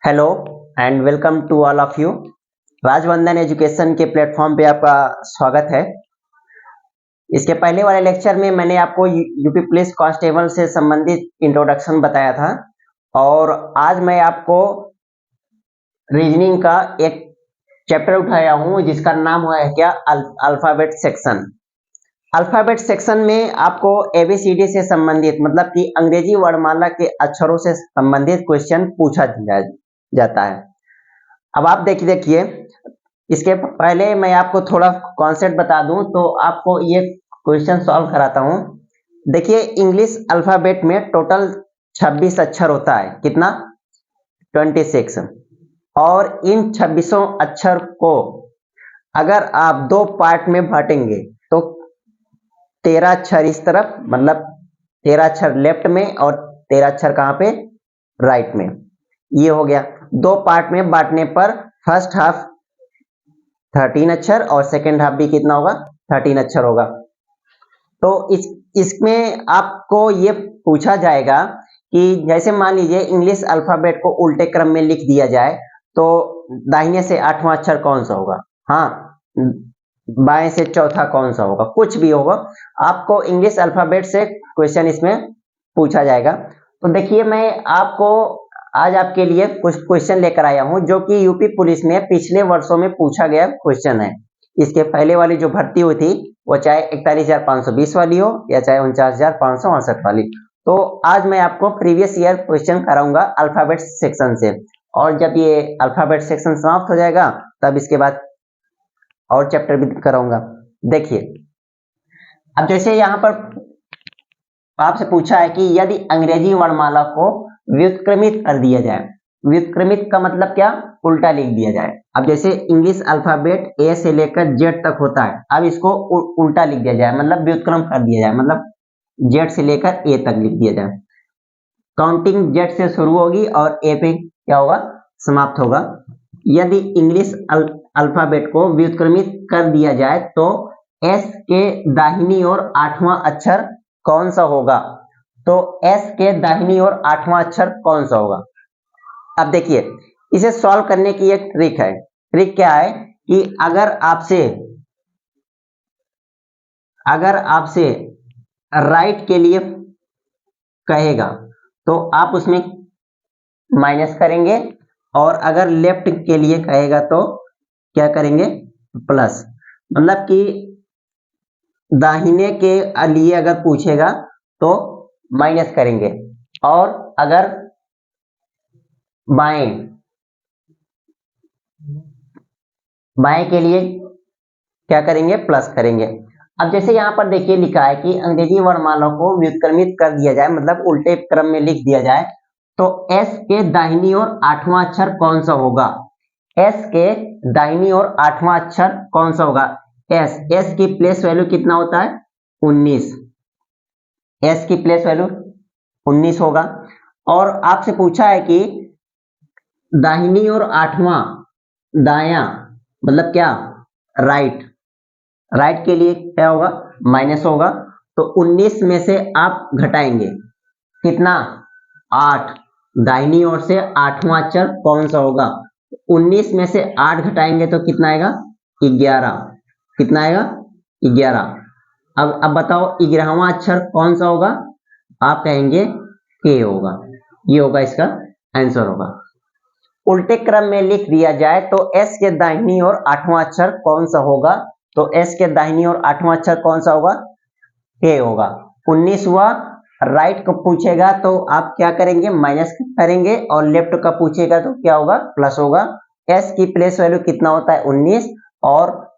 Hello and welcome to all of you. Rajvandan education के platform पे आपका स्वागत है। इसके पहले वाले लेक्चर में मैंने आपको यूपी पुलिस कांस्टेबल से संबंधित इंट्रोडक्शन बताया था और आज मैं आपको रीजनिंग का एक चैप्टर उठाया हूं जिसका नाम है क्या अल्फाबेट सेक्शन। अल्फाबेट सेक्शन में आपको एबीसीडी से संबंधित मतलब कि अंग्रेजी वर्णमाला के अक्षरों से संबंधित क्वेश्चन पूछा जाता है। अब आप देखिए इसके पहले मैं आपको थोड़ा कॉन्सेप्ट बता दूं तो आपको ये क्वेश्चन सॉल्व कराता हूं। देखिए इंग्लिश अल्फाबेट में टोटल 26 अक्षर होता है। कितना? 26। और इन 26 अक्षर को अगर आप दो पार्ट में बांटेंगे तो 13 अक्षर इस तरफ मतलब 13 अक्षर लेफ्ट में और 13 अक्षर कहां पे? राइट में। ये हो गया। दो पार्ट में बांटने पर फर्स्ट हाफ 13 अक्षर और सेकेंड हाफ भी कितना होगा? 13 अक्षर होगा। तो इसमें आपको ये पूछा जाएगा कि जैसे मान लीजिए इंग्लिश अल्फाबेट को उल्टे क्रम में लिख दिया जाए तो दाहिने से 8वां अक्षर कौन सा होगा? हाँ, बाएं से चौथा कौन सा होगा? कुछ भी होगा, आपको इंग्लिश अल्फाबेट से क्वेश्चन इसमें पूछा जाएगा। तो देखिए मैं आपको आज आपके लिए कुछ क्वेश्चन लेकर आया हूं जो कि यूपी पुलिस में पिछले वर्षों में पूछा गया क्वेश्चन है। इसके पहले वाली जो भर्ती हुई थी वो चाहे 41,520 वाली हो या चाहे 49,568 वाली। तो आज मैं आपको प्रीवियस ईयर क्वेश्चन कराऊंगा अल्फाबेट सेक्शन से, और जब ये अल्फाबेट सेक्शन समाप्त हो जाएगा तब इसके बाद और चैप्टर भी कराऊंगा। देखिए अब जैसे यहाँ पर आपसे पूछा है कि यदि अंग्रेजी वर्णमाला को व्युत्क्रमित कर दिया जाए, व्युत्क्रमित का मतलब क्या? उल्टा लिख दिया जाए। अब जैसे इंग्लिश अल्फाबेट ए से लेकर जेड तक होता है, अब इसको उल्टा लिख दिया जाए मतलब व्युत्क्रम कर दिया जाए, मतलब जेड से लेकर ए तक लिख दिया जाए। काउंटिंग जेड से शुरू होगी और ए पे क्या होगा? समाप्त होगा। यदि इंग्लिश अल्फाबेट को व्युत्क्रमित कर दिया जाए तो एस के दाहिनी ओर 8वां अक्षर कौन सा होगा? तो एस के दाहिनी ओर 8वां अक्षर कौन सा होगा? अब देखिए इसे सॉल्व करने की एक ट्रिक है। ट्रिक क्या है कि अगर आपसे राइट के लिए कहेगा तो आप उसमें माइनस करेंगे, और अगर लेफ्ट के लिए कहेगा तो क्या करेंगे? प्लस। मतलब कि दाहिने के लिए अगर पूछेगा तो माइनस करेंगे, और अगर बाएं के लिए क्या करेंगे? प्लस करेंगे। अब जैसे यहां पर देखिए लिखा है कि अंग्रेजी वर्णमाला को व्युत्क्रमित कर दिया जाए मतलब उल्टे क्रम में लिख दिया जाए तो एस के दाहिनी ओर 8वां अक्षर कौन सा होगा? एस के दाहिनी ओर 8वां अक्षर कौन सा होगा? एस की प्लेस वैल्यू कितना होता है? 19। एस की प्लेस वैल्यू 19 होगा। और आपसे पूछा है कि दाहिनी ओर 8वां, दाया मतलब क्या? राइट। राइट के लिए क्या होगा? माइनस होगा। तो 19 में से आप घटाएंगे कितना? 8। दाहिनी ओर से 8वां अक्षर कौन सा होगा? 19 में से 8 घटाएंगे तो कितना आएगा? 11। कितना आएगा? 11। अब बताओ 11वां अक्षर कौन सा होगा? आप कहेंगे के होगा। ये होगा इसका आंसर होगा। उल्टे क्रम में लिख दिया जाए तो एस के दाहिनी ओर 8वां अक्षर कौन सा होगा? तो एस के दाहिनी ओर 8वां अक्षर कौन सा होगा? के होगा। 19 हुआ। राइट को पूछेगा तो आप क्या करेंगे? माइनस करेंगे, और लेफ्ट का पूछेगा तो क्या होगा? प्लस होगा। एस की प्लेस वैल्यू कितना होता है? 19, और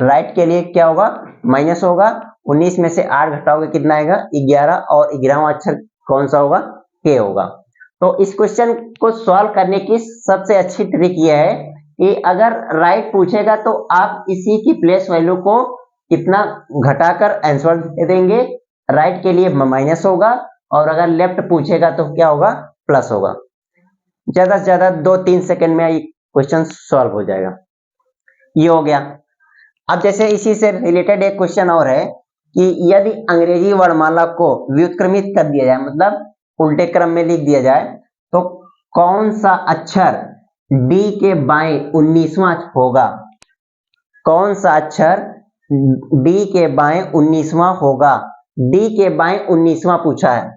राइट के लिए क्या होगा? माइनस होगा। 19 में से 8 घटाओगे कितना आएगा? 11, और 11वां अक्षर कौन सा होगा? के होगा। तो इस क्वेश्चन को सॉल्व करने की सबसे अच्छी ट्रिक यह है कि अगर राइट पूछेगा तो आप इसी की प्लेस वैल्यू को कितना घटाकर आंसर दे देंगे। राइट के लिए माइनस होगा, और अगर लेफ्ट पूछेगा तो क्या होगा? प्लस होगा। ज्यादा से ज्यादा 2-3 सेकंड में क्वेश्चन सॉल्व हो जाएगा। ये हो गया। अब जैसे इसी से रिलेटेड एक क्वेश्चन और है कि यदि अंग्रेजी वर्णमाला को व्युत्क्रमित कर दिया जाए मतलब उल्टे क्रम में लिख दिया जाए तो कौन सा अक्षर डी के बाएं 19वां होगा? कौन सा अक्षर डी के बाएं 19वां होगा? डी के बाएं 19वां पूछा है।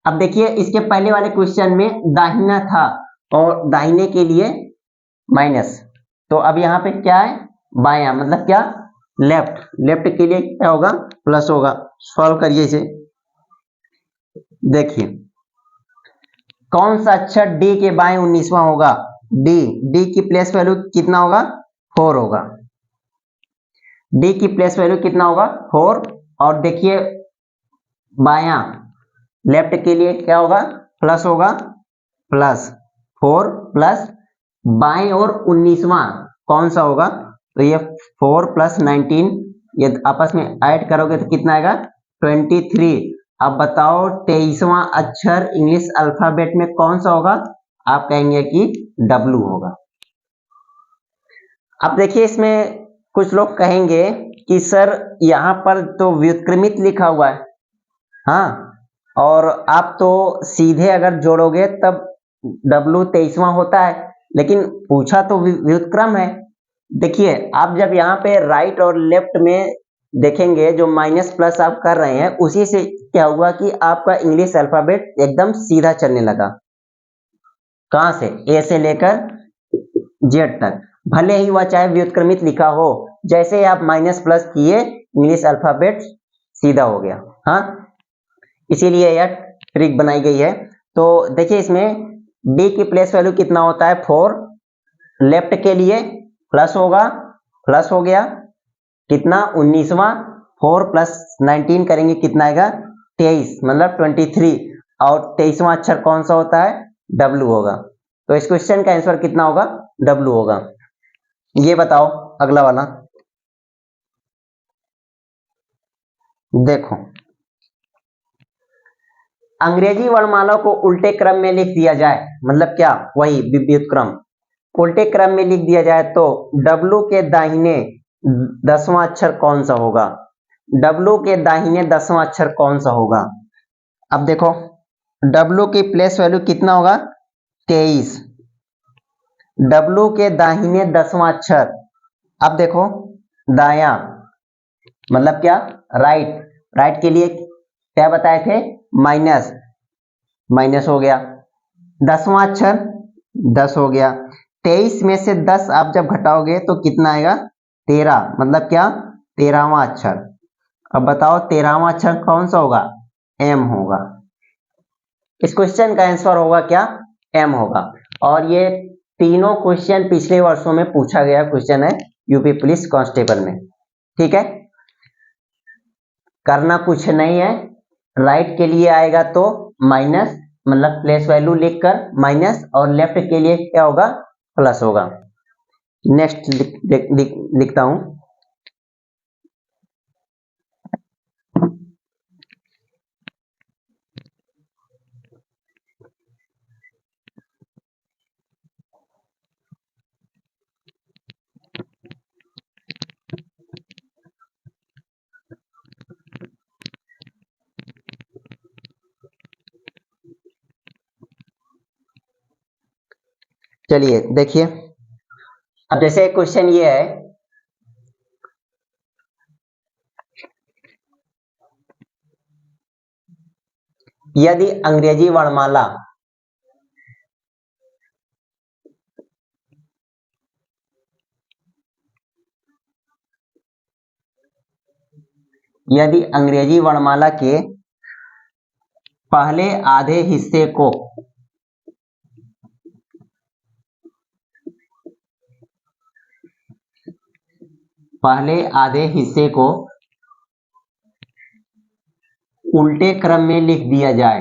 अब देखिए इसके पहले वाले क्वेश्चन में दाहिना था और दाहिने के लिए माइनस, तो अब यहाँ पे क्या है? बायां, मतलब क्या? लेफ्ट। लेफ्ट के लिए क्या होगा? प्लस होगा। सॉल्व करिए इसे। देखिए कौन सा अक्षर डी के बाएं 19वां होगा? डी। डी की प्लेस वैल्यू कितना होगा? 4 होगा। डी की प्लेस वैल्यू कितना होगा? 4। और देखिए बायां, लेफ्ट के लिए क्या होगा? प्लस होगा। प्लस 4 प्लस बाएं और 19वां कौन सा होगा? तो ये 4 प्लस 19, ये आपस में ऐड करोगे तो कितना आएगा? 23। अब बताओ 23वां अक्षर इंग्लिश अल्फाबेट में कौन सा होगा? आप कहेंगे कि W होगा। अब देखिए इसमें कुछ लोग कहेंगे कि सर यहाँ पर तो व्युत्क्रमित लिखा हुआ है, हाँ, और आप तो सीधे अगर जोड़ोगे तब W 23वां होता है, लेकिन पूछा तो व्युत्क्रम है। देखिए आप जब यहाँ पे राइट और लेफ्ट में देखेंगे, जो माइनस प्लस आप कर रहे हैं, उसी से क्या हुआ कि आपका इंग्लिश अल्फाबेट एकदम सीधा चलने लगा। कहां से? ए से लेकर जेड तक, भले ही वह चाहे व्युत्क्रमित लिखा हो, जैसे आप माइनस प्लस किए इंग्लिश अल्फाबेट सीधा हो गया। हाँ, इसीलिए यह ट्रिक बनाई गई है। तो देखिए इसमें डी की प्लेस वैल्यू कितना होता है? 4। लेफ्ट के लिए प्लस होगा, प्लस हो गया, कितना? 19वां। 4 प्लस 19 करेंगे कितना आएगा? 23, मतलब 23। और 23वां अक्षर कौन सा होता है? W होगा। तो इस क्वेश्चन का आंसर कितना होगा? W होगा। ये बताओ अगला वाला। देखो अंग्रेजी वर्णमाला को उल्टे क्रम में लिख दिया जाए, मतलब क्या? वही विपरीत क्रम। उल्टे क्रम में लिख दिया जाए तो W के दाहिने 10वां अक्षर कौन सा होगा? W के दाहिने 10वां अक्षर कौन सा होगा? अब देखो W की प्लेस वैल्यू कितना होगा? 23। W के दाहिने 10वां अक्षर। अब देखो दाया, मतलब क्या? राइट। राइट के लिए क्या बताए थे? माइनस। माइनस हो गया। 10वां अक्षर 10 हो गया। 23 में से 10 आप जब घटाओगे तो कितना आएगा? 13, मतलब क्या? 13वां अक्षर। अब बताओ 13वां अक्षर कौन सा होगा? M होगा। इस क्वेश्चन का आंसर होगा क्या? M होगा। और ये तीनों क्वेश्चन पिछले वर्षों में पूछा गया क्वेश्चन है यूपी पुलिस कांस्टेबल में। ठीक है, करना कुछ नहीं है। राइट के लिए आएगा तो माइनस, मतलब प्लेस वैल्यू लिखकर माइनस, और लेफ्ट के लिए क्या होगा? प्लस होगा। नेक्स्ट लिखता हूं। चलिए देखिए, अब जैसे क्वेश्चन ये है, यदि अंग्रेजी वर्णमाला यदि अंग्रेजी वर्णमाला के पहले आधे हिस्से को उल्टे क्रम में लिख दिया जाए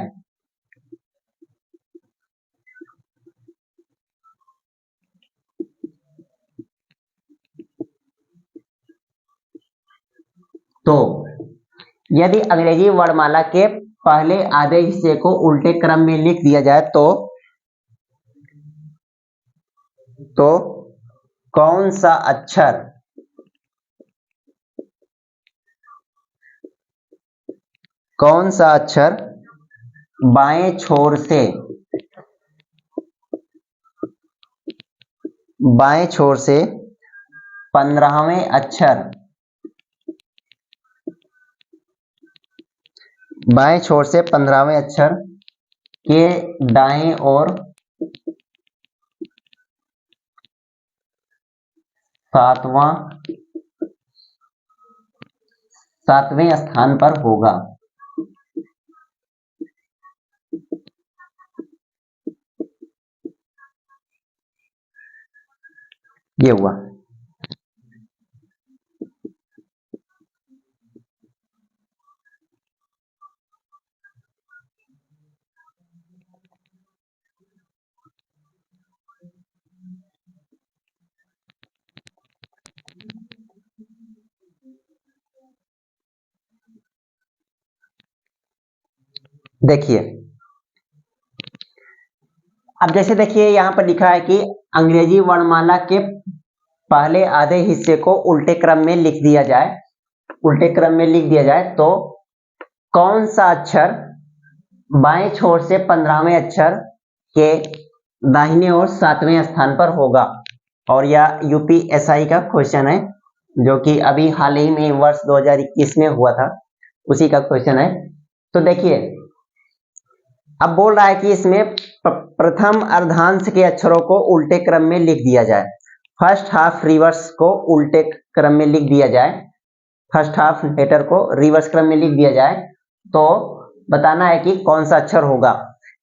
तो, यदि अंग्रेजी वर्णमाला के पहले आधे हिस्से को उल्टे क्रम में लिख दिया जाए तो कौन सा अक्षर बाएं छोर से बाएं छोर से 15वें अक्षर, बाएं छोर से 15वें अक्षर के दाएं ओर 7वें स्थान पर होगा। ये हुआ। देखिए, अब जैसे देखिए यहां पर लिखा है कि अंग्रेजी वर्णमाला के पहले आधे हिस्से को उल्टे क्रम में लिख दिया जाए, उल्टे क्रम में लिख दिया जाए तो कौन सा अक्षर बाएं छोर से 15वें अक्षर के दाहिने ओर 7वें स्थान पर होगा। और यह यूपीएसआई का क्वेश्चन है जो कि अभी हाल ही में वर्ष 2021 में हुआ था, उसी का क्वेश्चन है। तो देखिए अब बोल रहा है कि इसमें प्रथम अर्धांश के अक्षरों को उल्टे क्रम में लिख दिया जाए, फर्स्ट हाफ रिवर्स को उल्टे क्रम में लिख दिया जाए, फर्स्ट हाफ लेटर को रिवर्स क्रम में लिख दिया जाए तो बताना है कि कौन सा अक्षर होगा।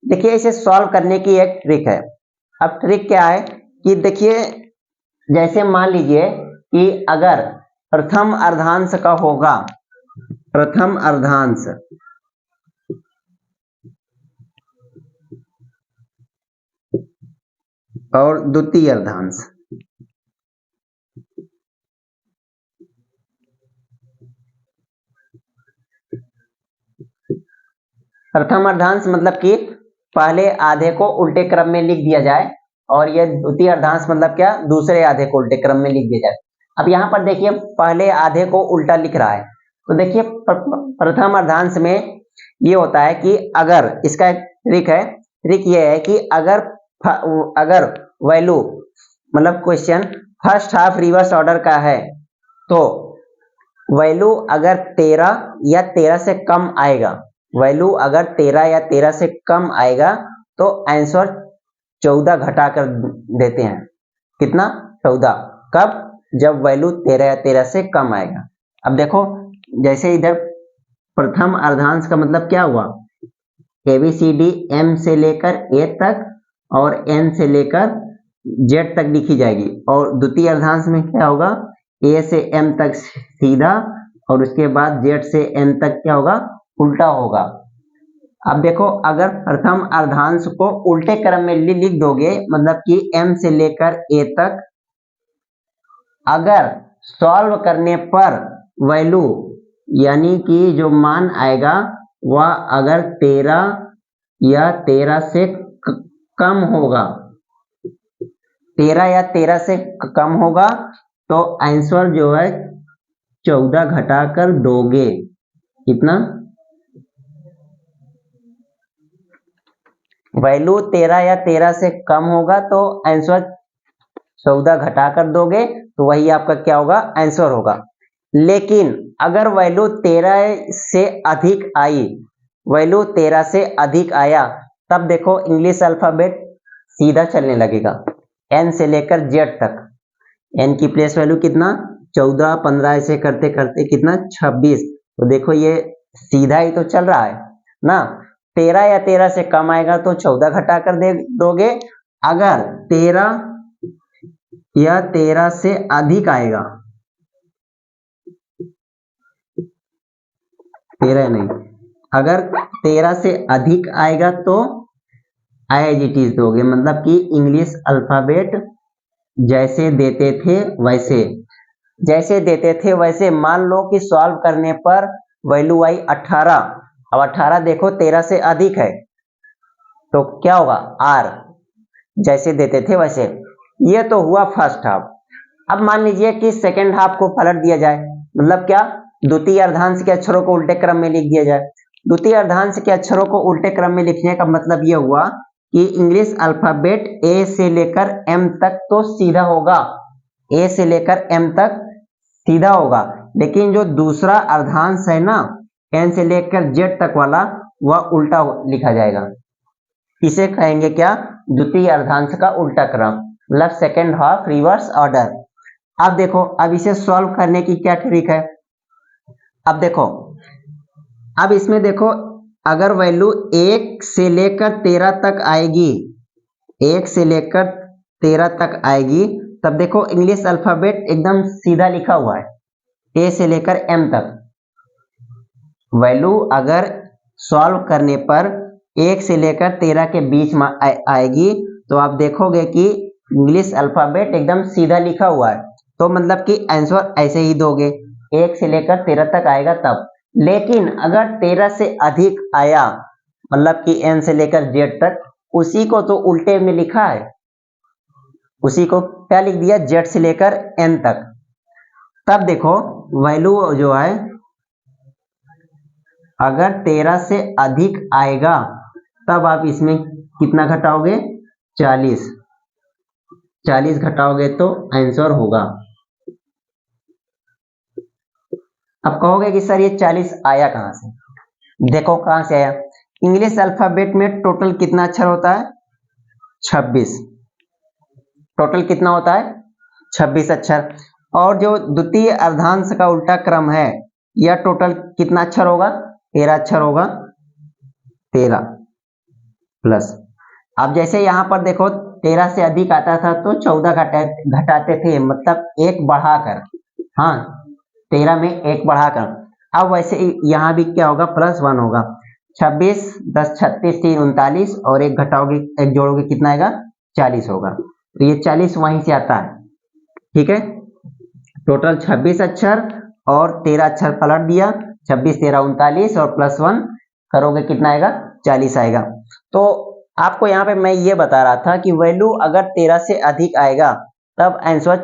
देखिए इसे सॉल्व करने की एक ट्रिक है। अब ट्रिक क्या है कि देखिए जैसे मान लीजिए कि अगर प्रथम अर्धांश का होगा, प्रथम अर्धांश और द्वितीय अर्धांश, प्रथम अर्धांश मतलब कि पहले आधे को उल्टे क्रम में लिख दिया जाए और यह द्वितीय अर्धांश मतलब क्या, दूसरे आधे को उल्टे क्रम में लिख दिया जाए। अब यहाँ पर देखिए पहले आधे को उल्टा लिख रहा है तो देखिए प्रथम अर्धांश में ये होता है कि अगर इसका एक ट्रिक है, ट्रिक ये है कि अगर वैल्यू मतलब question first half reverse order का है तो वैल्यू अगर 13 या 13 से कम आएगा, वैल्यू अगर 13 या 13 से कम आएगा तो आंसर 14 घटा कर देते हैं। कितना? 14। कब? जब वैल्यू 13 या 13 से कम आएगा। अब देखो जैसे इधर प्रथम अर्धांश का मतलब क्या हुआ, ABCD M से लेकर A तक और N से लेकर Z तक लिखी जाएगी और द्वितीय अर्धांश में क्या होगा, A से M तक सीधा और उसके बाद Z से N तक क्या होगा, उल्टा होगा। अब देखो अगर प्रथम अर्धांश को उल्टे क्रम में लिख दोगे मतलब कि M से लेकर A तक, अगर सॉल्व करने पर वैल्यू यानी कि जो मान आएगा वह अगर 13 या 13 से कम होगा, 13 या 13 से कम होगा तो आंसर जो है 14 घटाकर दोगे, कितना, वैल्यू 13 या 13 से कम होगा तो आंसर 14 घटाकर दोगे तो वही आपका क्या होगा, आंसर होगा। लेकिन अगर वैल्यू 13 से अधिक आई, वैल्यू 13 से अधिक आया तब देखो इंग्लिश अल्फाबेट सीधा चलने लगेगा N से लेकर Z तक। N की प्लेस वैल्यू कितना, 14, 15 ऐसे करते करते कितना, 26। तो देखो ये सीधा ही तो चल रहा है ना। 13 या 13 से कम आएगा तो 14 घटा कर दे दोगे, अगर 13 या 13 से अधिक आएगा, 13 नहीं, अगर 13 से अधिक आएगा तो एज इट इज दोगे, मतलब कि इंग्लिश अल्फाबेट जैसे देते थे वैसे, जैसे देते थे वैसे। मान लो कि सॉल्व करने पर वैल्यू आई 18, अब 18 देखो 13 से अधिक है तो क्या होगा, R, जैसे देते थे वैसे। ये तो हुआ फर्स्ट हाफ। अब मान लीजिए कि सेकेंड हाफ को पलट दिया जाए, मतलब क्या, द्वितीय अर्धांश के अक्षरों को उल्टे क्रम में लिख दिया जाए। द्वितीय अर्धांश के अक्षरों को उल्टे क्रम में लिखने का मतलब यह हुआ कि इंग्लिश अल्फाबेट ए से लेकर एम तक तो सीधा होगा, ए से लेकर एम तक सीधा होगा, लेकिन जो दूसरा अर्धांश है ना एन से लेकर जेड तक वाला वह उल्टा लिखा जाएगा। इसे कहेंगे क्या? द्वितीय अर्धांश का उल्टा क्रम, मतलब सेकेंड हाफ रिवर्स ऑर्डर। अब देखो, अब इसे सॉल्व करने की क्या ट्रिक है। अब देखो, अब इसमें देखो, अगर वैल्यू 1 से लेकर 13 तक आएगी, 1 से लेकर 13 तक आएगी, तब देखो इंग्लिश अल्फाबेट एकदम सीधा लिखा हुआ है, ए से लेकर एम तक। वैल्यू अगर सॉल्व करने पर 1 से लेकर 13 के बीच में आएगी, तो आप देखोगे कि इंग्लिश अल्फाबेट एकदम सीधा लिखा हुआ है, तो मतलब कि आंसर ऐसे ही दोगे, 1 से लेकर 13 तक आएगा तब। लेकिन अगर 13 से अधिक आया, मतलब कि एन से लेकर जेड तक, उसी को तो उल्टे में लिखा है, उसी को क्या लिख दिया? जेड से लेकर एन तक। तब देखो वैल्यू जो है, अगर 13 से अधिक आएगा तब आप इसमें कितना घटाओगे? 40, 40 घटाओगे तो आंसर होगा। अब कहोगे कि सर ये 40 आया कहां से? देखो कहां से आया। इंग्लिश अल्फाबेट में टोटल कितना अक्षर होता है? 26। टोटल कितना होता है? 26 अक्षर। और जो द्वितीय अर्धांश का उल्टा क्रम है, यह टोटल कितना अक्षर होगा? 13 अक्षर होगा, 13 प्लस। अब जैसे यहां पर देखो 13 से अधिक आता था तो 14 घटाते थे, मतलब एक बढ़ाकर, हाँ 13 में एक बढ़ाकर। अब वैसे यहाँ भी क्या होगा? +1 होगा। 26 10 36 3 39, और एक घटाओगे, एक जोड़ोगे, कितना आएगा? 40 होगा। तो ये 40 वहीं से आता है, ठीक है। टोटल 26 अक्षर और 13 अक्षर पलट दिया, 26 13 39 और +1 करोगे, कितना आएगा? 40 आएगा। तो आपको यहाँ पे मैं ये बता रहा था कि वैल्यू अगर 13 से अधिक आएगा तब आंसर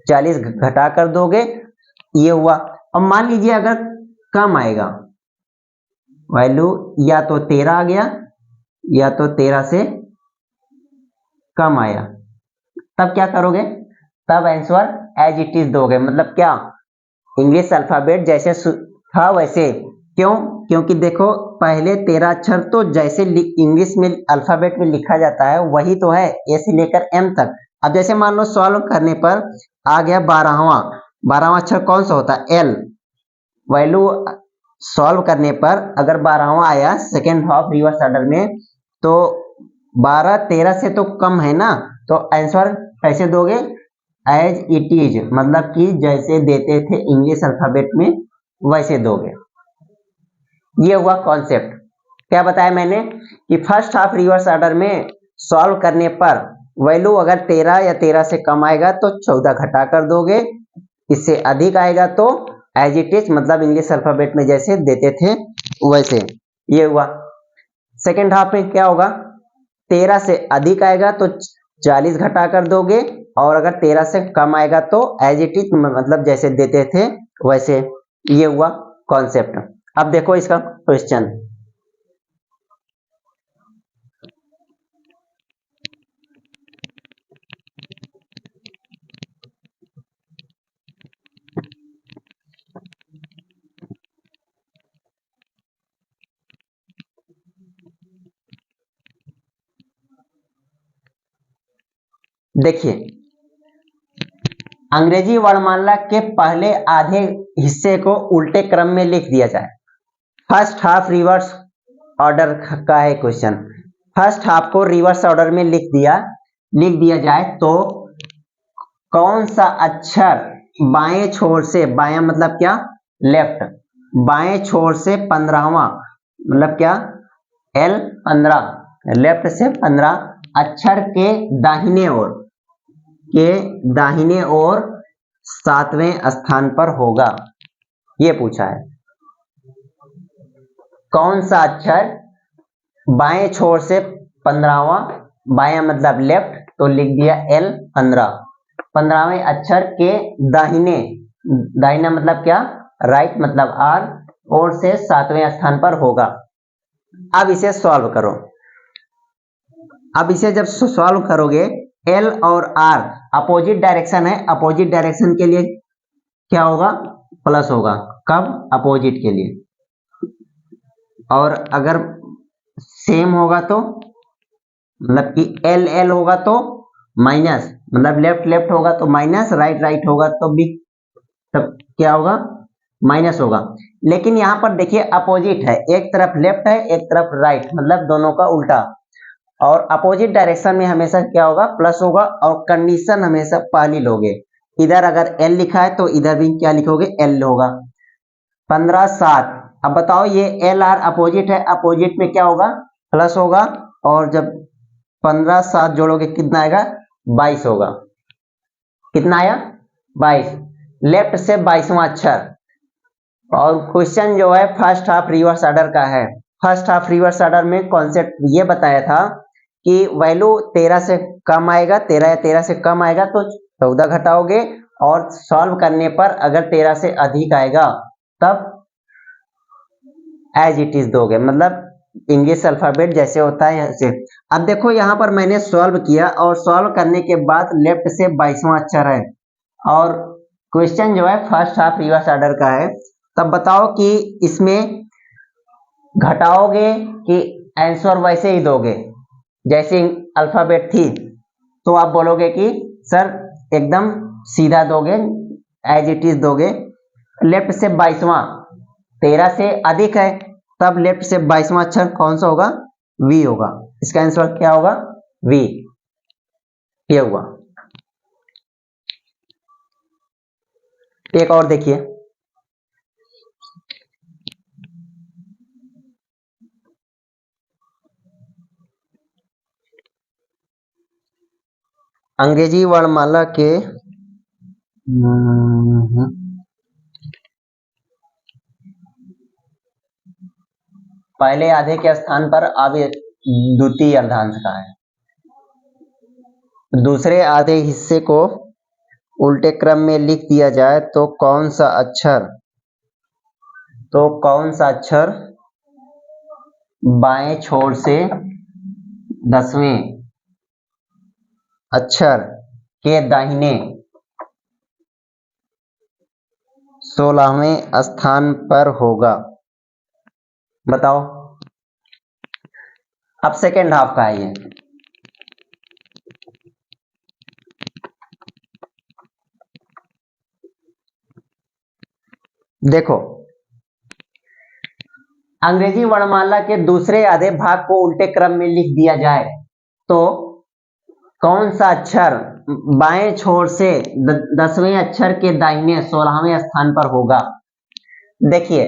40 घटा कर दोगे, ये हुआ। अब मान लीजिए अगर कम आएगा, वैल्यू या तो 13 आ गया या तो 13 से कम आया, तब क्या करोगे? तब आंसर एज इट इज दोगे, मतलब क्या? इंग्लिश अल्फाबेट जैसे था वैसे। क्यों? क्योंकि देखो पहले 13 अक्षर तो जैसे इंग्लिश में अल्फाबेट में लिखा जाता है वही तो है, ए से लेकर एम तक। अब जैसे मान लो सॉल्व करने पर आ गया 12वां अक्षर कौन सा होता है? एल। वैल्यू सॉल्व करने पर अगर 12वां आया सेकेंड हाफ रिवर्स ऑर्डर में, तो 12 13 से तो कम है ना, तो आंसर कैसे दोगे? एज इट इज, मतलब कि जैसे देते थे इंग्लिश अल्फाबेट में वैसे दोगे। ये हुआ कॉन्सेप्ट। क्या बताया मैंने कि फर्स्ट हाफ रिवर्स ऑर्डर में सॉल्व करने पर वैल्यू अगर 13 या 13 से कम आएगा तो 14 घटा कर दोगे, इससे अधिक आएगा तो एज इट इज, मतलब इंग्लिश अल्फाबेट में जैसे देते थे वैसे। ये हुआ। सेकेंड हाफ में क्या होगा? 13 से अधिक आएगा तो 40 घटा कर दोगे, और अगर 13 से कम आएगा तो एज इट इज, मतलब जैसे देते थे वैसे। ये हुआ कॉन्सेप्ट। अब देखो इसका क्वेश्चन। देखिए, अंग्रेजी वर्णमाला के पहले आधे हिस्से को उल्टे क्रम में लिख दिया जाए। फर्स्ट हाफ रिवर्स ऑर्डर का है क्वेश्चन। फर्स्ट हाफ को रिवर्स ऑर्डर में लिख दिया जाए तो कौन सा अक्षर बाएं छोर से, बायां मतलब क्या? लेफ्ट, बाएं छोर से 15वां, मतलब क्या? L 15, लेफ्ट से 15 अक्षर के दाहिने ओर 7वें स्थान पर होगा, ये पूछा है। कौन सा अक्षर बाएं छोर से 15वां, बायां मतलब लेफ्ट, तो लिख दिया L 15, 15वें अक्षर के दाहिना मतलब क्या? राइट मतलब R, और से 7वें स्थान पर होगा। अब इसे सॉल्व करो। अब इसे जब सॉल्व करोगे, एल और आर अपोजिट डायरेक्शन है, अपोजिट डायरेक्शन के लिए क्या होगा, प्लस होगा। कब, अपोजिट के लिए। और अगर सेम होगा तो मतलब कि एल एल होगा तो माइनस, मतलब लेफ्ट लेफ्ट होगा तो माइनस, राइट राइट होगा तो भी तब क्या होगा, माइनस होगा। लेकिन यहां पर देखिए अपोजिट है, एक तरफ लेफ्ट है एक तरफ राइट, मतलब दोनों का उल्टा। और अपोजिट डायरेक्शन में हमेशा क्या होगा, प्लस होगा। और कंडीशन हमेशा पहली लोगे, इधर अगर एल लिखा है तो इधर भी क्या लिखोगे, एल होगा। 15 7। अब बताओ ये एल आर अपोजिट है, अपोजिट में क्या होगा, प्लस होगा। और जब 15 7 जोड़ोगे कितना आएगा, 22 होगा। कितना आया, 22। लेफ्ट से 22वां अक्षर। और क्वेश्चन जो है फर्स्ट हाफ रिवर्स ऑर्डर का है। फर्स्ट हाफ रिवर्स ऑर्डर में कॉन्सेप्ट ये बताया था कि वैल्यू 13 से कम आएगा, 13 या 13 से कम आएगा तो 14 घटाओगे, और सॉल्व करने पर अगर 13 से अधिक आएगा तब एज इट इज दोगे, मतलब इंग्लिश अल्फाबेट जैसे होता है ऐसे। अब देखो यहाँ पर मैंने सॉल्व किया, और सॉल्व करने के बाद लेफ्ट से 22वां अक्षर है, और क्वेश्चन जो है फर्स्ट हाफ रिवर्स ऑर्डर का है। तब बताओ कि इसमें घटाओगे कि आंसर वैसे ही दोगे जैसे अल्फाबेट थी, तो आप बोलोगे कि सर एकदम सीधा दोगे, एज इट इज दोगे। लेफ्ट से 22वां 13 से अधिक है, तब लेफ्ट से 22वां अक्षर कौन सा होगा, वी होगा। इसका आंसर क्या होगा, वी। ये हुआ। एक और देखिए, अंग्रेजी वर्णमाला के पहले आधे के स्थान पर अब द्वितीय अर्धांश का है। दूसरे आधे हिस्से को उल्टे क्रम में लिख दिया जाए तो कौन सा अक्षर बाएं छोर से 10वें अक्षर के दाहिने 16वें स्थान पर होगा, बताओ। अब सेकेंड हाफ का है ये। देखो, अंग्रेजी वर्णमाला के दूसरे आधे भाग को उल्टे क्रम में लिख दिया जाए तो कौन सा अक्षर बाएं छोर से 10वें अक्षर के दाहिने 16वें स्थान पर होगा। देखिए,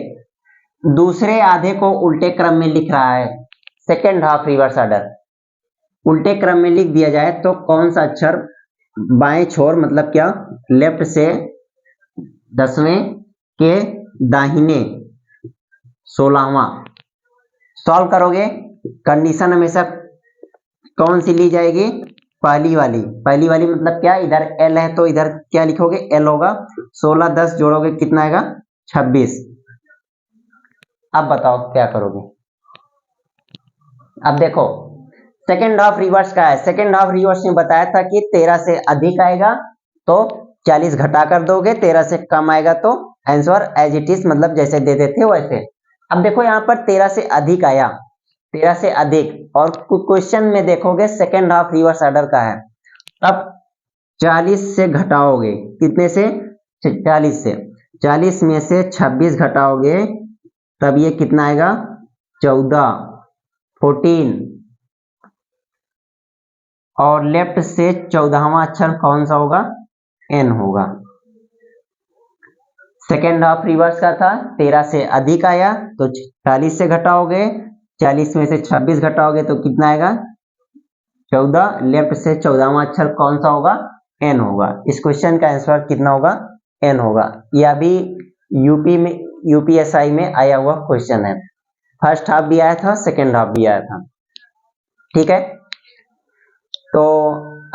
दूसरे आधे को उल्टे क्रम में लिख रहा है, सेकेंड हाफ रिवर्स ऑर्डर। उल्टे क्रम में लिख दिया जाए तो कौन सा अक्षर बाएं छोर मतलब क्या, लेफ्ट से 10वें के दाहिने 16वां। सॉल्व करोगे, कंडीशन हमेशा कौन सी ली जाएगी, पहली वाली। पहली वाली मतलब क्या, इधर एल है तो इधर क्या लिखोगे, एल होगा। 16 10 जोड़ोगे कितना आएगा, 26। अब बताओ क्या करोगे। अब देखो, सेकेंड हाफ रिवर्स का है। सेकेंड हाफ रिवर्स में बताया था कि 13 से अधिक आएगा तो 40 घटा कर दोगे, 13 से कम आएगा तो आंसर एज इट इज, मतलब जैसे दे देते वैसे। अब देखो यहाँ पर 13 से अधिक आया, 13 से अधिक, और क्वेश्चन में देखोगे सेकेंड हाफ रिवर्स ऑर्डर का है। अब 40 से घटाओगे, कितने से, 40 से। 40 में से 26 घटाओगे तब ये कितना आएगा, 14 14। और लेफ्ट से 14वां अक्षर कौन सा होगा, एन होगा। सेकेंड हाफ रिवर्स का था, 13 से अधिक आया तो 40 से घटाओगे, 40 में से 26 घटाओगे तो कितना आएगा, 14। लेफ्ट से 14वां अक्षर कौन सा होगा, एन होगा। इस क्वेश्चन का आंसर कितना होगा, एन होगा। यह भी यूपीएसआई में आया हुआ क्वेश्चन है। फर्स्ट हाफ भी आया था, सेकेंड हाफ भी आया था। ठीक है, तो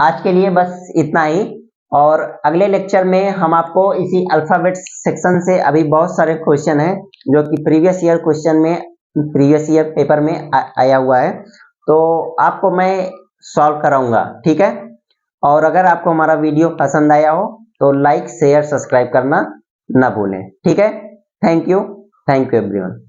आज के लिए बस इतना ही। और अगले लेक्चर में हम आपको इसी अल्फाबेट सेक्शन से अभी बहुत सारे क्वेश्चन हैं जो कि प्रीवियस ईयर पेपर में आया हुआ है, तो आपको मैं सॉल्व कराऊंगा, ठीक है। और अगर आपको हमारा वीडियो पसंद आया हो तो लाइक शेयर सब्सक्राइब करना ना भूलें, ठीक है। Thank you everyone.